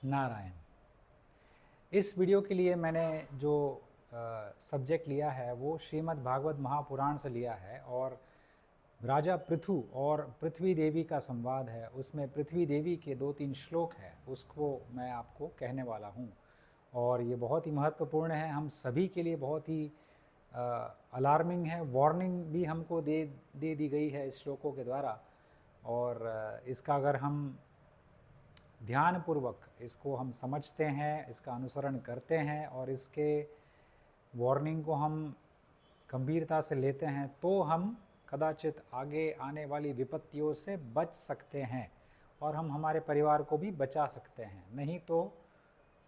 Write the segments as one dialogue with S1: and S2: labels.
S1: नारायण। इस वीडियो के लिए मैंने जो सब्जेक्ट लिया है वो श्रीमद् भागवत महापुराण से लिया है और राजा पृथु और पृथ्वी देवी का संवाद है। उसमें पृथ्वी देवी के 2-3 श्लोक है, उसको मैं आपको कहने वाला हूँ और ये बहुत ही महत्वपूर्ण है, हम सभी के लिए बहुत ही अलार्मिंग है। वार्निंग भी हमको दे दी गई है इस श्लोकों के द्वारा और इसका अगर हम ध्यानपूर्वक इसको हम समझते हैं, इसका अनुसरण करते हैं और इसके वार्निंग को हम गंभीरता से लेते हैं तो हम कदाचित आगे आने वाली विपत्तियों से बच सकते हैं और हम हमारे परिवार को भी बचा सकते हैं। नहीं तो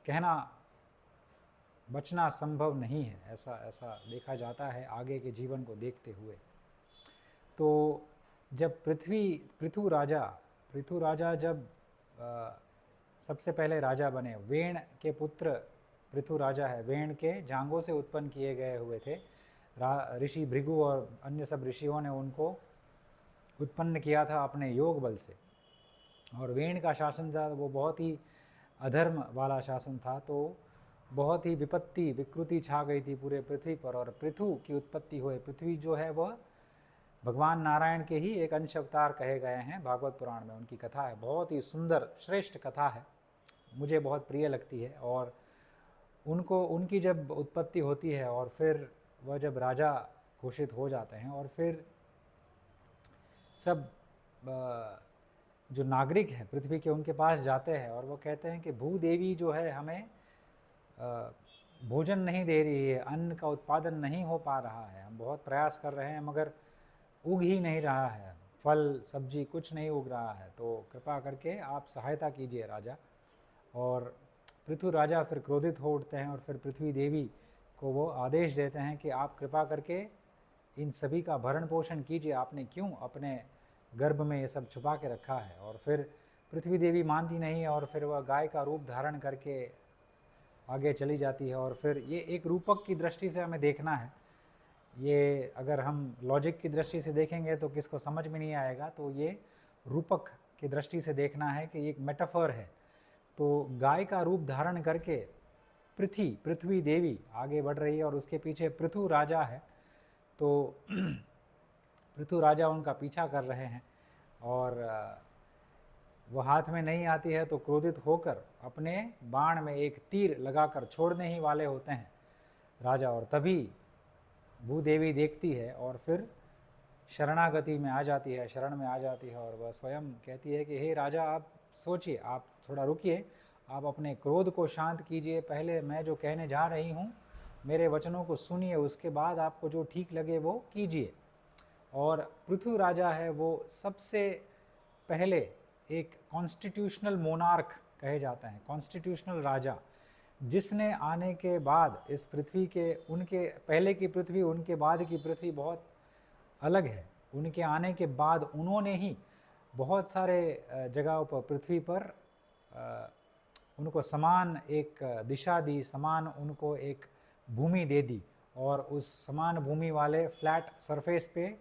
S1: कहना बचना संभव नहीं है, ऐसा देखा जाता है आगे के जीवन को देखते हुए। तो जब पृथु राजा जब सबसे पहले राजा बने, वेण के पुत्र पृथु राजा है, वेण के जांघों से उत्पन्न किए गए हुए थे। ऋषि भृगु और अन्य सब ऋषियों ने उनको उत्पन्न किया था अपने योग बल से। और वेण का शासन था वो बहुत ही अधर्म वाला शासन था, तो बहुत ही विकृति छा गई थी पूरे पृथ्वी पर और पृथु की उत्पत्ति हुई। पृथ्वी जो है वह भगवान नारायण के ही एक अंश अवतार कहे गए हैं भागवत पुराण में। उनकी कथा है, बहुत ही सुंदर श्रेष्ठ कथा है, मुझे बहुत प्रिय लगती है। और उनकी जब उत्पत्ति होती है और फिर वह जब राजा घोषित हो जाते हैं और फिर सब जो नागरिक हैं पृथ्वी के उनके पास जाते हैं और वो कहते हैं कि भूदेवी जो है हमें भोजन नहीं दे रही है, अन्न का उत्पादन नहीं हो पा रहा है, हम बहुत प्रयास कर रहे हैं मगर उग ही नहीं रहा है, फल सब्जी कुछ नहीं उग रहा है, तो कृपा करके आप सहायता कीजिए राजा। और पृथु राजा फिर क्रोधित हो उठते हैं और फिर पृथ्वी देवी को वो आदेश देते हैं कि आप कृपा करके इन सभी का भरण पोषण कीजिए, आपने क्यों अपने गर्भ में ये सब छुपा के रखा है। और फिर पृथ्वी देवी मानती नहीं है और फिर वह गाय का रूप धारण करके आगे चली जाती है। और फिर ये एक रूपक की दृष्टि से हमें देखना है, ये अगर हम लॉजिक की दृष्टि से देखेंगे तो किसको समझ में नहीं आएगा, तो ये रूपक की दृष्टि से देखना है कि एक मेटाफर है। तो गाय का रूप धारण करके पृथ्वी देवी आगे बढ़ रही है और उसके पीछे पृथु राजा है, तो पृथु राजा उनका पीछा कर रहे हैं और वह हाथ में नहीं आती है तो क्रोधित होकर अपने बाण में एक तीर लगाकर छोड़ने ही वाले होते हैं राजा। और तभी भूदेवी देखती है और फिर शरणागति में आ जाती है, शरण में आ जाती है और वह स्वयं कहती है कि हे राजा, आप सोचिए, आप थोड़ा रुकिए, आप अपने क्रोध को शांत कीजिए, पहले मैं जो कहने जा रही हूँ मेरे वचनों को सुनिए, उसके बाद आपको जो ठीक लगे वो कीजिए। और पृथु राजा है वो सबसे पहले एक कॉन्स्टिट्यूशनल मोनार्क कहे जाते हैं, कॉन्स्टिट्यूशनल राजा, जिसने आने के बाद इस पृथ्वी के, उनके पहले की पृथ्वी उनके बाद की पृथ्वी बहुत अलग है। उनके आने के बाद उन्होंने ही बहुत सारे जगहों पर पृथ्वी पर उनको समान एक दिशा दी, समान उनको एक भूमि दे दी और उस समान भूमि वाले फ्लैट सरफेस पे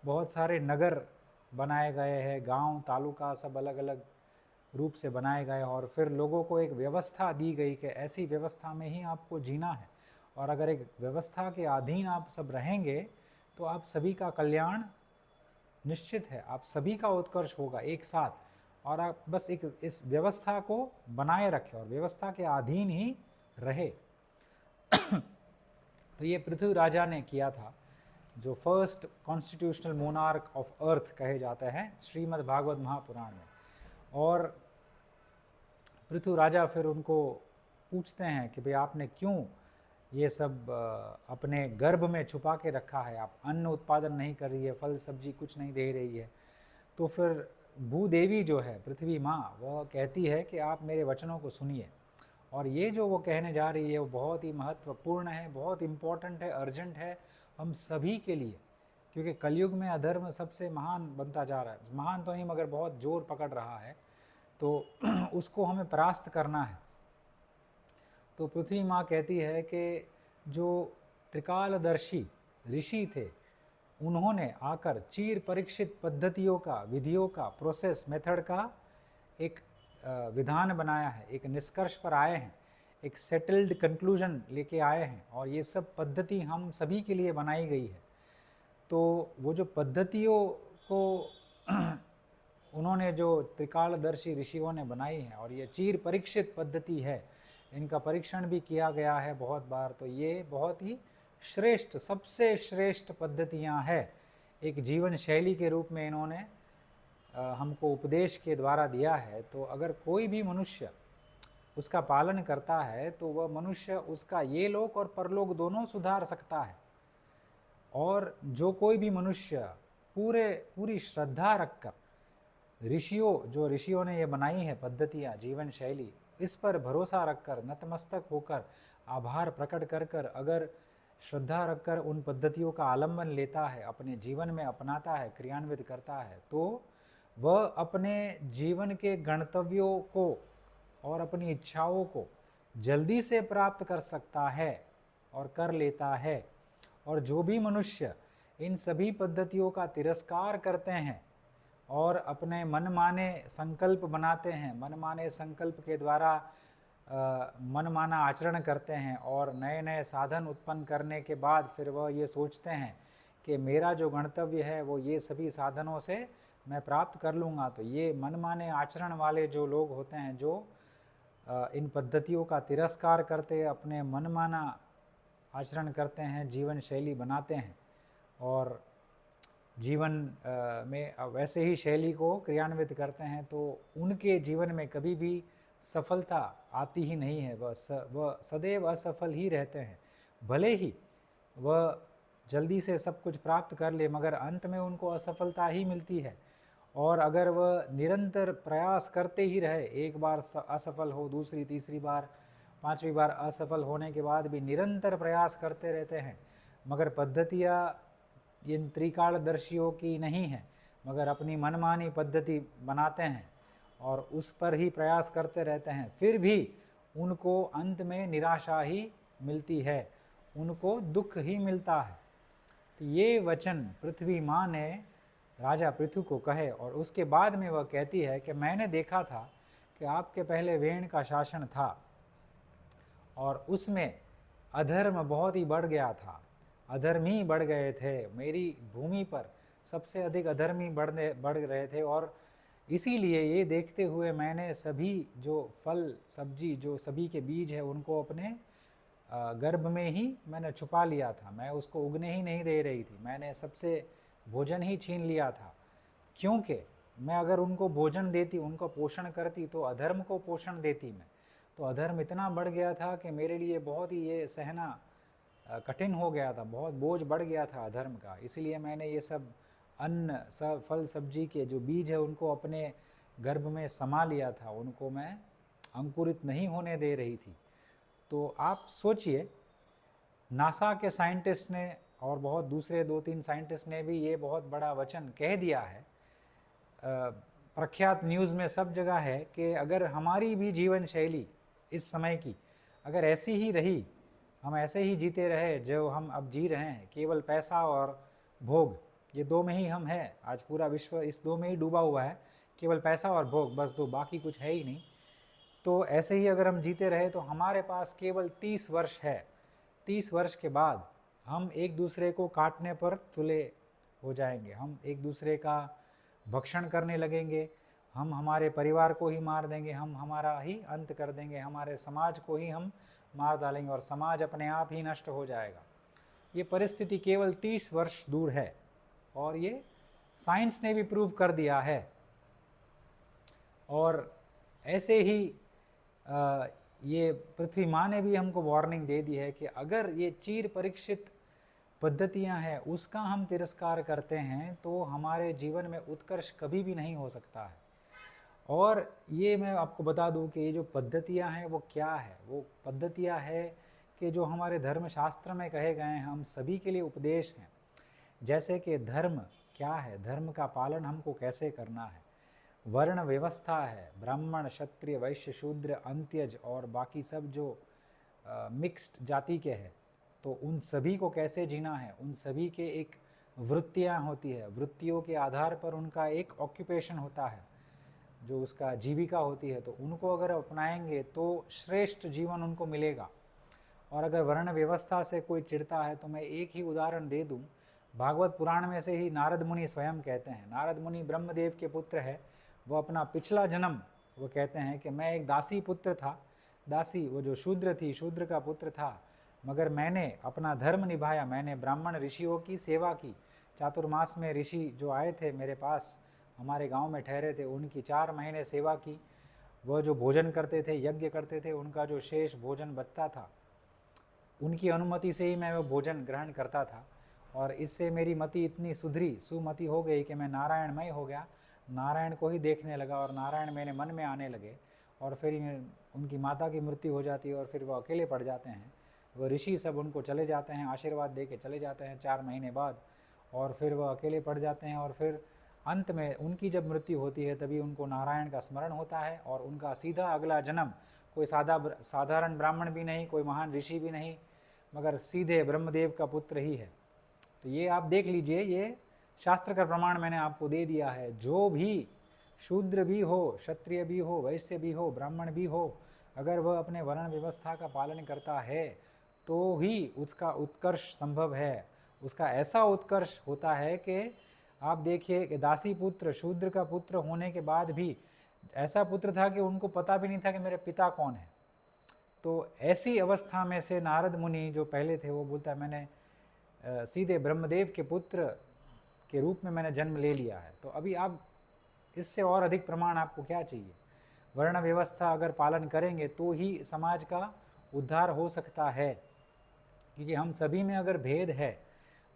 S1: बहुत सारे नगर बनाए गए हैं, गांव तालुका सब अलग अलग रूप से बनाए गए और फिर लोगों को एक व्यवस्था दी गई कि ऐसी व्यवस्था में ही आपको जीना है और अगर एक व्यवस्था के अधीन आप सब रहेंगे तो आप सभी का कल्याण निश्चित है, आप सभी का उत्कर्ष होगा एक साथ। और आप बस एक इस व्यवस्था को बनाए रखें और व्यवस्था के अधीन ही रहे। तो ये पृथ्वी राजा ने किया था, जो first constitutional monarch of earth कहे जाते हैं श्रीमद् भागवत महापुराण में। और पृथु राजा फिर उनको पूछते हैं कि भाई आपने क्यों ये सब अपने गर्भ में छुपा के रखा है, आप अन्न उत्पादन नहीं कर रही है, फल सब्जी कुछ नहीं दे रही है। तो फिर भूदेवी जो है पृथ्वी माँ, वह कहती है कि आप मेरे वचनों को सुनिए और ये जो वो कहने जा रही है वो बहुत ही महत्वपूर्ण है, बहुत इम्पोर्टेंट है, अर्जेंट है हम सभी के लिए, क्योंकि कलयुग में अधर्म सबसे महान बनता जा रहा है, महान तो नहीं मगर बहुत जोर पकड़ रहा है, तो उसको हमें परास्त करना है। तो पृथ्वी माँ कहती है कि जो त्रिकालदर्शी ऋषि थे उन्होंने आकर चीर परीक्षित पद्धतियों का, विधियों का, प्रोसेस मेथड का एक विधान बनाया है, एक निष्कर्ष पर आए हैं, एक सेटल्ड कंक्लूजन लेके आए हैं, और ये सब पद्धति हम सभी के लिए बनाई गई है। तो वो जो पद्धतियों को उन्होंने जो त्रिकालदर्शी ऋषियों ने बनाई है, और ये चिर परीक्षित पद्धति है, इनका परीक्षण भी किया गया है बहुत बार, तो ये बहुत ही श्रेष्ठ, सबसे श्रेष्ठ पद्धतियाँ हैं। एक जीवन शैली के रूप में इन्होंने हमको उपदेश के द्वारा दिया है। तो अगर कोई भी मनुष्य उसका पालन करता है तो वह मनुष्य उसका ये लोक और परलोक दोनों सुधार सकता है। और जो कोई भी मनुष्य पूरी श्रद्धा रखकर ऋषियों ने ये बनाई है पद्धतियाँ, जीवन शैली, इस पर भरोसा रखकर, नतमस्तक होकर, आभार प्रकट कर कर अगर श्रद्धा रखकर उन पद्धतियों का आलंबन लेता है, अपने जीवन में अपनाता है, क्रियान्वित करता है, तो वह अपने जीवन के गंतव्यों को और अपनी इच्छाओं को जल्दी से प्राप्त कर सकता है और कर लेता है। और जो भी मनुष्य इन सभी पद्धतियों का तिरस्कार करते हैं और अपने मनमाने संकल्प बनाते हैं, मनमाने संकल्प के द्वारा मनमाना आचरण करते हैं, और नए नए साधन उत्पन्न करने के बाद फिर वह ये सोचते हैं कि मेरा जो गंतव्य है वो ये सभी साधनों से मैं प्राप्त कर लूँगा, तो ये मनमाने आचरण वाले जो लोग होते हैं, जो इन पद्धतियों का तिरस्कार करते अपने मनमाना आचरण करते हैं, जीवन शैली बनाते हैं, और जीवन में वैसे ही शैली को क्रियान्वित करते हैं, तो उनके जीवन में कभी भी सफलता आती ही नहीं है। वह सदैव असफल ही रहते हैं। भले ही वह जल्दी से सब कुछ प्राप्त कर ले, मगर अंत में उनको असफलता ही मिलती है। और अगर वह निरंतर प्रयास करते ही रहे, एक बार असफल हो, दूसरी तीसरी बार, पांचवी बार असफल होने के बाद भी निरंतर प्रयास करते रहते हैं, मगर पद्धतियाँ इन त्रिकालदर्शियों की नहीं है, मगर अपनी मनमानी पद्धति बनाते हैं और उस पर ही प्रयास करते रहते हैं, फिर भी उनको अंत में निराशा ही मिलती है, उनको दुख ही मिलता है। तो ये वचन पृथ्वी माँ ने राजा पृथु को कहे, और उसके बाद में वह कहती है कि मैंने देखा था कि आपके पहले वेण का शासन था और उसमें अधर्म बहुत ही बढ़ गया था, अधर्मी बढ़ गए थे। मेरी भूमि पर सबसे अधिक अधर्मी बढ़ रहे थे, और इसीलिए ये देखते हुए मैंने सभी जो फल सब्जी, जो सभी के बीज है, उनको अपने गर्भ में ही मैंने छुपा लिया था। मैं उसको उगने ही नहीं दे रही थी, मैंने सबसे भोजन ही छीन लिया था, क्योंकि मैं अगर उनको भोजन देती, उनको पोषण करती, तो अधर्म को पोषण देती मैं। तो अधर्म इतना बढ़ गया था कि मेरे लिए बहुत ही ये सहना कठिन हो गया था, बहुत बोझ बढ़ गया था अधर्म का। इसलिए मैंने ये सब अन्न, सब फल सब्जी के जो बीज है उनको अपने गर्भ में समा लिया था, उनको मैं अंकुरित नहीं होने दे रही थी। तो आप सोचिए, नासा के साइंटिस्ट ने और बहुत दूसरे 2-3 साइंटिस्ट ने भी ये बहुत बड़ा वचन कह दिया है, प्रख्यात न्यूज़ में सब जगह है, कि अगर हमारी भी जीवन शैली इस समय की अगर ऐसी ही रही, हम ऐसे ही जीते रहे जो हम अब जी रहे हैं, केवल पैसा और भोग, ये दो में ही हम हैं, आज पूरा विश्व इस दो में ही डूबा हुआ है, केवल पैसा और भोग, बस दो, बाकी कुछ है ही नहीं। तो ऐसे ही अगर हम जीते रहे तो हमारे पास केवल 30 वर्ष है। 30 वर्ष के बाद हम एक दूसरे को काटने पर तुले हो जाएंगे, हम एक दूसरे का भक्षण करने लगेंगे, हम हमारे परिवार को ही मार देंगे, हम हमारा ही अंत कर देंगे, हमारे समाज को ही हम मार डालेंगे और समाज अपने आप ही नष्ट हो जाएगा। ये परिस्थिति केवल 30 वर्ष दूर है और ये साइंस ने भी प्रूव कर दिया है। और ऐसे ही ये पृथ्वी माँ ने भी हमको वार्निंग दे दी है कि अगर ये चिर परीक्षित पद्धतियाँ हैं उसका हम तिरस्कार करते हैं तो हमारे जीवन में उत्कर्ष कभी भी नहीं हो सकता है। और ये मैं आपको बता दूं कि ये जो पद्धतियाँ हैं वो क्या है, वो पद्धतियाँ है कि जो हमारे धर्मशास्त्र में कहे गए हैं, हम सभी के लिए उपदेश हैं। जैसे कि धर्म क्या है, धर्म का पालन हमको कैसे करना है, वर्ण व्यवस्था है, ब्राह्मण क्षत्रिय वैश्य शूद्र अंत्यज और बाकी सब जो मिक्स्ड जाति के हैं, तो उन सभी को कैसे जीना है, उन सभी के एक वृत्तियाँ होती है, वृत्तियों के आधार पर उनका एक ऑक्यूपेशन होता है। जो उसका जीविका होती है, तो उनको अगर अपनाएंगे तो श्रेष्ठ जीवन उनको मिलेगा। और अगर वर्ण व्यवस्था से कोई चिढ़ता है तो मैं एक ही उदाहरण दे दूं, भागवत पुराण में से ही नारद मुनि स्वयं कहते हैं, नारद मुनि ब्रह्मदेव के पुत्र है, वो अपना पिछला जन्म वो कहते हैं कि मैं एक दासी पुत्र था, दासी वो जो शूद्र थी, शूद्र का पुत्र था, मगर मैंने अपना धर्म निभाया, मैंने ब्राह्मण ऋषियों की सेवा की। चातुर्मास में ऋषि जो आए थे मेरे पास, हमारे गांव में ठहरे थे, उनकी 4 महीने सेवा की। वह जो भोजन करते थे, यज्ञ करते थे, उनका जो शेष भोजन बचता था, उनकी अनुमति से ही मैं वो भोजन ग्रहण करता था। और इससे मेरी मति इतनी सुधरी, सुमति हो गई कि मैं नारायणमय हो गया, नारायण को ही देखने लगा और नारायण मेरे मन में आने लगे। और फिर उनकी माता की मृत्यु हो जाती है और फिर वो अकेले पड़ जाते हैं। वो ऋषि सब उनको चले जाते हैं, आशीर्वाद दे के चले जाते हैं 4 महीने बाद, और फिर वह अकेले पड़ जाते हैं। और फिर अंत में उनकी जब मृत्यु होती है तभी उनको नारायण का स्मरण होता है और उनका सीधा अगला जन्म कोई साधारण ब्राह्मण भी नहीं, कोई महान ऋषि भी नहीं, मगर सीधे ब्रह्मदेव का पुत्र ही है। तो ये आप देख लीजिए, ये शास्त्र का प्रमाण मैंने आपको दे दिया है। जो भी शूद्र भी हो, क्षत्रिय भी हो, वैश्य भी हो, ब्राह्मण भी हो, अगर वह अपने वर्ण व्यवस्था का पालन करता है तो ही उसका उत्कर्ष संभव है। उसका ऐसा उत्कर्ष होता है कि आप देखिए कि दासी पुत्र, शूद्र का पुत्र होने के बाद भी ऐसा पुत्र था कि उनको पता भी नहीं था कि मेरे पिता कौन है। तो ऐसी अवस्था में से नारद मुनि जो पहले थे, वो बोलता है मैंने सीधे ब्रह्मदेव के पुत्र के रूप में मैंने जन्म ले लिया है। तो अभी आप इससे और अधिक प्रमाण आपको क्या चाहिए? वर्ण व्यवस्था अगर पालन करेंगे तो ही समाज का उद्धार हो सकता है, क्योंकि हम सभी में अगर भेद है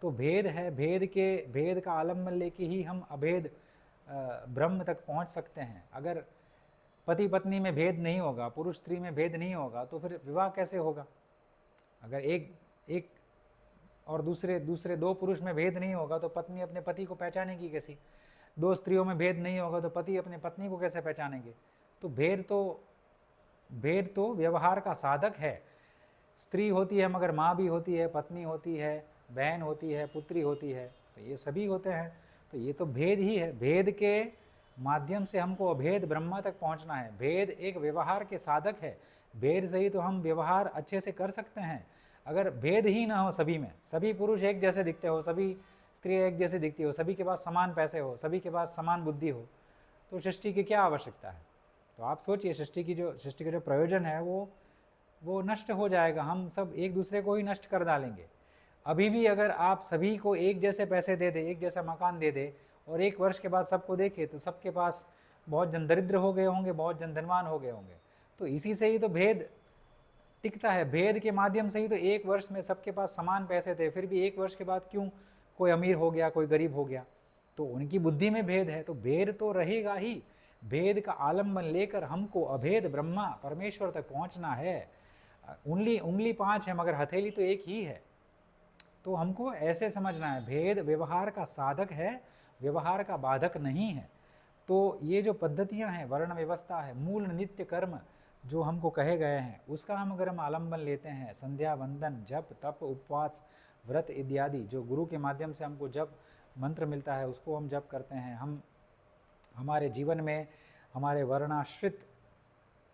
S1: तो भेद है, भेद का आलम्बन लेके ही हम अभेद ब्रह्म तक पहुंच सकते हैं। अगर पति पत्नी में भेद नहीं होगा, पुरुष स्त्री में भेद नहीं होगा, तो फिर विवाह कैसे होगा? अगर एक और दूसरे 2 पुरुष में भेद नहीं होगा तो पत्नी अपने पति को पहचानेगी कैसी? 2 स्त्रियों में भेद नहीं होगा तो पति अपने पत्नी को कैसे पहचानेंगे? तो भेद तो व्यवहार का साधक है। स्त्री होती है मगर माँ भी होती है, पत्नी होती है, बहन होती है, पुत्री होती है, तो ये सभी होते हैं। तो ये तो भेद ही है। भेद के माध्यम से हमको अभेद ब्रह्मा तक पहुंचना है। भेद एक व्यवहार के साधक है। भेद से ही तो हम व्यवहार अच्छे से कर सकते हैं। अगर भेद ही ना हो सभी में, सभी पुरुष एक जैसे दिखते हो, सभी स्त्रियाँ एक जैसे दिखती हो, सभी के पास समान पैसे हो, सभी के पास समान बुद्धि हो, तो सृष्टि की क्या आवश्यकता है? तो आप सोचिए, सृष्टि का जो प्रयोजन है वो नष्ट हो जाएगा। हम सब एक दूसरे को ही नष्ट कर डालेंगे। अभी भी अगर आप सभी को एक जैसे पैसे दे दे, एक जैसा मकान दे दे, और 1 वर्ष के बाद सबको देखे तो सबके पास बहुत जन दरिद्र हो गए होंगे, बहुत जन धनवान हो गए होंगे। तो इसी से ही तो भेद टिकता है। भेद के माध्यम से ही तो 1 वर्ष में सबके पास समान पैसे थे, फिर भी 1 वर्ष के बाद क्यों कोई अमीर हो गया, कोई गरीब हो गया? तो उनकी बुद्धि में भेद है। तो भेद तो रहेगा ही। भेद का आलम्बन लेकर हमको अभेद ब्रह्मा परमेश्वर तक पहुंचना है। उंगली 5 है मगर हथेली तो एक ही है। तो हमको ऐसे समझना है, भेद व्यवहार का साधक है, व्यवहार का बाधक नहीं है। तो ये जो पद्धतियां हैं, वर्ण व्यवस्था है, मूल नित्य कर्म जो हमको कहे गए हैं, उसका हम आलम्बन लेते हैं, संध्या वंदन, जप, तप, उपवास, व्रत इत्यादि, जो गुरु के माध्यम से हमको जप मंत्र मिलता है, उसको हम जप करते हैं। हम हमारे जीवन में हमारे वर्णाश्रित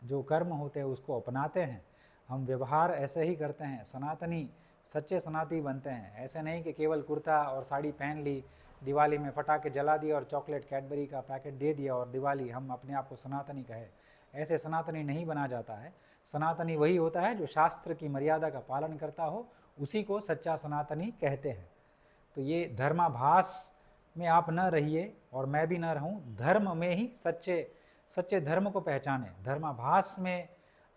S1: जो कर्म होते हैं उसको अपनाते हैं। हम व्यवहार ऐसे ही करते हैं, सनातनी, सच्चे सनातनी बनते हैं। ऐसे नहीं कि केवल कुर्ता और साड़ी पहन ली, दिवाली में पटाखे जला दिया और चॉकलेट कैडबरी का पैकेट दे दिया और दिवाली हम अपने आप को सनातनी कहे। ऐसे सनातनी नहीं बना जाता है। सनातनी वही होता है जो शास्त्र की मर्यादा का पालन करता हो, उसी को सच्चा सनातनी कहते हैं। तो ये धर्माभास में आप न रहिए और मैं भी न रहूं, धर्म में ही सच्चे धर्म को पहचाने। धर्माभास में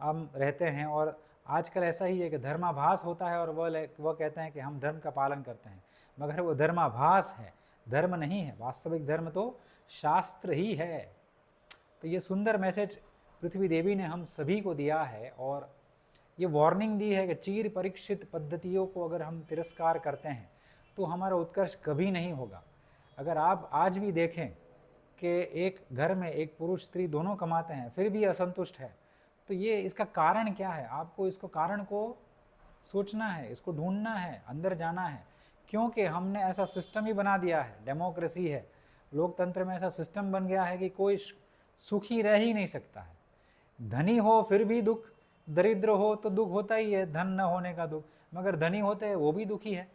S1: हम रहते हैं और आजकल ऐसा ही है कि धर्माभास होता है और वह कहते हैं कि हम धर्म का पालन करते हैं, मगर वो धर्माभास है, धर्म नहीं है। वास्तविक धर्म तो शास्त्र ही है। तो ये सुंदर मैसेज पृथ्वी देवी ने हम सभी को दिया है और ये वार्निंग दी है कि चिर परीक्षित पद्धतियों को अगर हम तिरस्कार करते हैं तो हमारा उत्कर्ष कभी नहीं होगा। अगर आप आज भी देखें कि एक घर में एक पुरुष स्त्री दोनों कमाते हैं फिर भी असंतुष्ट है, तो ये इसका कारण क्या है? आपको इसको कारण को सोचना है, इसको ढूंढना है, अंदर जाना है। क्योंकि हमने ऐसा सिस्टम ही बना दिया है, डेमोक्रेसी है, लोकतंत्र में ऐसा सिस्टम बन गया है कि कोई सुखी रह ही नहीं सकता है। धनी हो फिर भी दुख, दरिद्र हो तो दुख होता ही है, धन न होने का दुख, मगर धनी होते हैं वो भी दुखी है।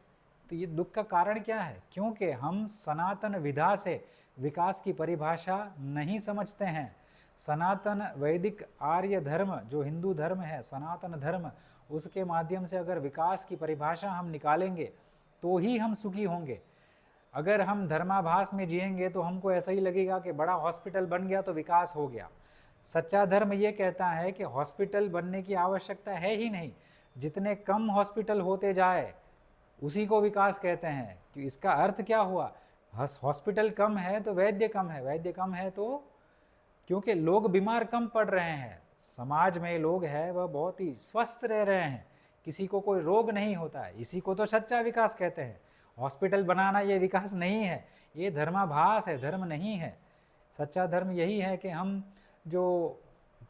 S1: तो ये दुख का कारण क्या है? क्योंकि हम सनातन विधा से विकास की परिभाषा नहीं समझते हैं। सनातन वैदिक आर्य धर्म जो हिंदू धर्म है, सनातन धर्म, उसके माध्यम से अगर विकास की परिभाषा हम निकालेंगे तो ही हम सुखी होंगे। अगर हम धर्माभास में जिएंगे तो हमको ऐसा ही लगेगा कि बड़ा हॉस्पिटल बन गया तो विकास हो गया। सच्चा धर्म ये कहता है कि हॉस्पिटल बनने की आवश्यकता है ही नहीं, जितने कम हॉस्पिटल होते जाए उसी को विकास कहते हैं। कि इसका अर्थ क्या हुआ? हॉस्पिटल कम है तो वैद्य कम है, वैद्य कम है तो क्योंकि लोग बीमार कम पड़ रहे हैं, समाज में लोग हैं वह बहुत ही स्वस्थ रह रहे हैं, किसी को कोई रोग नहीं होता है, इसी को तो सच्चा विकास कहते हैं। हॉस्पिटल बनाना ये विकास नहीं है, ये धर्माभास है, धर्म नहीं है। सच्चा धर्म यही है कि हम जो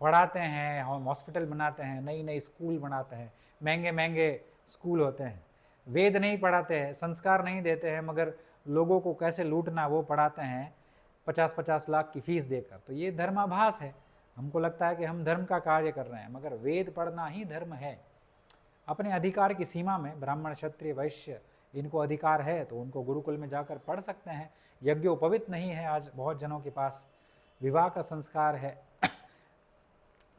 S1: पढ़ाते हैं, हम हॉस्पिटल बनाते हैं, नई नई स्कूल बनाते हैं, महंगे महंगे स्कूल होते हैं, वेद नहीं पढ़ाते हैं, संस्कार नहीं देते हैं, मगर लोगों को कैसे लूटना वो पढ़ाते हैं 50-50 लाख की फीस देकर। तो ये धर्माभास है। हमको लगता है कि हम धर्म का कार्य कर रहे हैं, मगर वेद पढ़ना ही धर्म है। अपने अधिकार की सीमा में ब्राह्मण, क्षत्रिय, वैश्य इनको अधिकार है तो उनको गुरुकुल में जाकर पढ़ सकते हैं। यज्ञोपवीत नहीं है आज बहुत जनों के पास, विवाह का संस्कार है,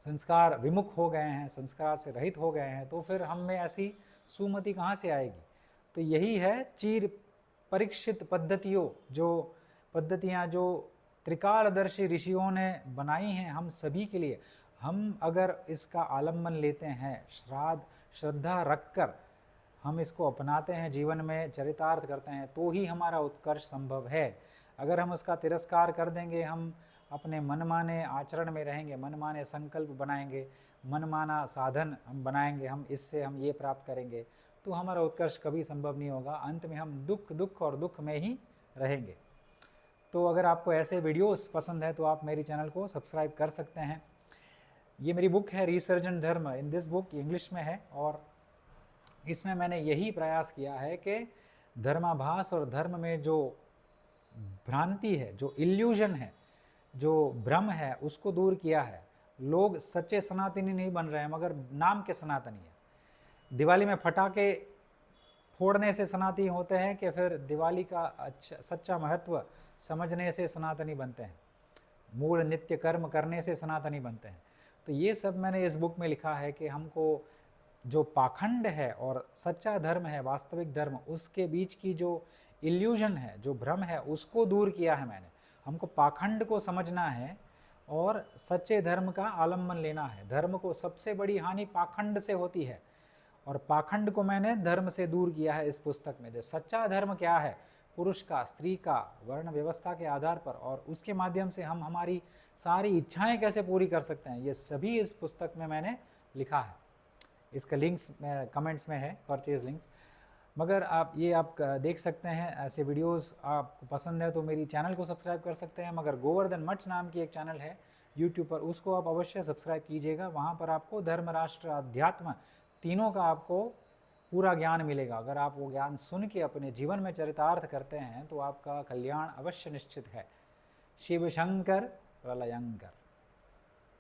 S1: संस्कार विमुख हो गए हैं, संस्कार से रहित हो गए हैं, तो फिर हम में ऐसी सुमति कहाँ से आएगी? तो यही है चिर परीक्षित पद्धतियाँ जो त्रिकालदर्शी ऋषियों ने बनाई हैं हम सभी के लिए। हम अगर इसका आलम्बन लेते हैं, श्रद्धा रखकर हम इसको अपनाते हैं, जीवन में चरितार्थ करते हैं, तो ही हमारा उत्कर्ष संभव है। अगर हम उसका तिरस्कार कर देंगे, हम अपने मनमाने आचरण में रहेंगे, मनमाने संकल्प बनाएंगे, मनमाना साधन हम बनाएंगे, हम इससे हम ये प्राप्त करेंगे, तो हमारा उत्कर्ष कभी संभव नहीं होगा। अंत में हम दुख और दुख में ही रहेंगे। तो अगर आपको ऐसे वीडियोस पसंद है तो आप मेरी चैनल को सब्सक्राइब कर सकते हैं। ये मेरी बुक है रिसर्जेंट धर्म। इन दिस बुक इंग्लिश में है और इसमें मैंने यही प्रयास किया है कि धर्माभास और धर्म में जो भ्रांति है, जो इल्यूजन है, जो भ्रम है, उसको दूर किया है। लोग सच्चे सनातनी नहीं बन रहे हैं मगर नाम के सनातनी है। दिवाली में फटाके फोड़ने से सनातनी होते हैं कि फिर दिवाली का सच्चा महत्व समझने से सनातनी बनते हैं, मूल नित्य कर्म करने से सनातनी बनते हैं। तो ये सब मैंने इस बुक में लिखा है कि हमको जो पाखंड है और सच्चा धर्म है, वास्तविक धर्म, उसके बीच की जो इल्यूजन है, जो भ्रम है, उसको दूर किया है मैंने। हमको पाखंड को समझना है और सच्चे धर्म का आलम्बन लेना है। धर्म को सबसे बड़ी हानि पाखंड से होती है और पाखंड को मैंने धर्म से दूर किया है इस पुस्तक में। जो सच्चा धर्म क्या है, पुरुष का, स्त्री का, वर्ण व्यवस्था के आधार पर, और उसके माध्यम से हम हमारी सारी इच्छाएं कैसे पूरी कर सकते हैं, ये सभी इस पुस्तक में मैंने लिखा है। इसका लिंक्स कमेंट्स में है, परचेज लिंक्स। मगर आप देख सकते हैं, ऐसे वीडियोस आपको पसंद है तो मेरी चैनल को सब्सक्राइब कर सकते हैं। मगर गोवर्धन मठ नाम की एक चैनल है यूट्यूब पर, उसको आप अवश्य सब्सक्राइब कीजिएगा। वहाँ पर आपको धर्म, राष्ट्र, अध्यात्म तीनों का आपको पूरा ज्ञान मिलेगा। अगर आप वो ज्ञान सुन के अपने जीवन में चरितार्थ करते हैं तो आपका कल्याण अवश्य निश्चित है। शिव शंकर प्रलयंकर।